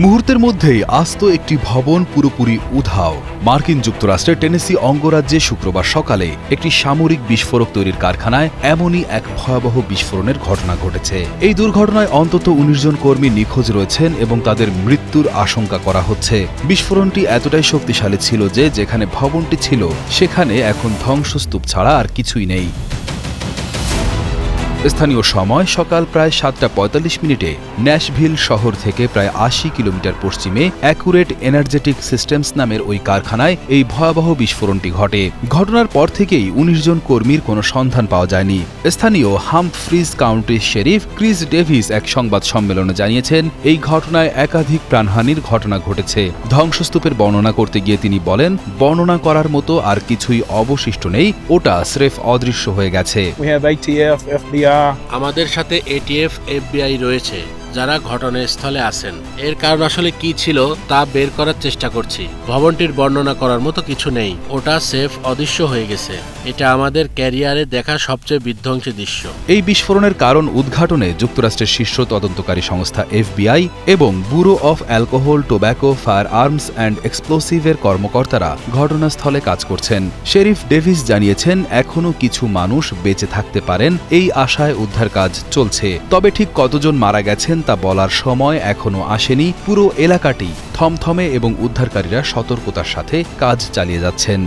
মুহূর্তের মধ্যেই আস্ত একটি ভবন পুরোপুরি উধাও। মার্কিন যুক্তরাষ্ট্রের টেনেসি অঙ্গরাজ্যে শুক্রবার সকালে একটি সামরিক বিস্ফোরক তৈরির কারখানায় এমনই এক ভয়াবহ বিস্ফোরণের ঘটনা ঘটেছে। এই দুর্ঘটনায় অন্তত ১৯ জন কর্মী নিখোঁজ রয়েছেন এবং তাদের মৃত্যুর আশঙ্কা করা হচ্ছে। বিস্ফোরণটি এতটাই শক্তিশালী ছিল যে যেখানে ভবনটি ছিল সেখানে এখন ধ্বংসস্তূপ ছাড়া আর কিছুই নেই। স্থানীয় সময় সকাল প্রায় ৭টা ৪৫ ন্যাশভিল শহর থেকে প্রায় ৮০ কিলোমিটার পশ্চিমে অ্যাকুরেট এনার্জেটিক সিস্টেমস নামের ওই কারখানায় এই ভয়াবহ বিস্ফোরণটি ঘটে। ঘটনার পর থেকেই ১৯ জন কর্মীর কোনো সন্ধান পাওয়া যায়নি। স্থানীয় হাম্পফ্রিজ কাউন্টির শেরিফ ক্রিস ডেভিস এক সংবাদ সম্মেলনে জানিয়েছেন, এই ঘটনায় একাধিক প্রাণহানির ঘটনা ঘটেছে। ধ্বংসস্তূপের বর্ণনা করতে গিয়ে তিনি বলেন, বর্ণনা করার মতো আর কিছুই অবশিষ্ট নেই, ওটা স্রেফ অদৃশ্য হয়ে গেছে। আমাদের সাথে এটিএফ, এফবিআই রয়েছে যারা ঘটনাস্থলে আছেন। এর কারণ আসলে কি ছিল তা বের করার চেষ্টা করছি। ভবনটির বর্ণনা করার মতো কিছু নেই, ওটা সেফ অদৃশ্য হয়ে গেছে। এটা আমাদের ক্যারিয়ারে দেখা সবচেয়ে বিধ্বংসী দৃশ্য। এই বিস্ফোরণের কারণ উদ্ঘাটনে যুক্তরাষ্ট্রের শীর্ষ তদন্তকারী সংস্থা এফবিআই এবং bureau of alcohol, tobacco, firearms and এক্সপ্লোসিভের কর্মকর্তারা ঘটনাস্থলে কাজ করছেন। শেরিফ ডেভিস জানিয়েছেন, এখনও কিছু মানুষ বেঁচে থাকতে পারেন, এই আশায় উদ্ধার কাজ চলছে। তবে ঠিক কতজন মারা গেছেন তা বলার সময় এখনো আসেনি। পুরো এলাকাটি থমথমে এবং উদ্ধারকারীরা সতর্কতার সাথে কাজ চালিয়ে যাচ্ছেন।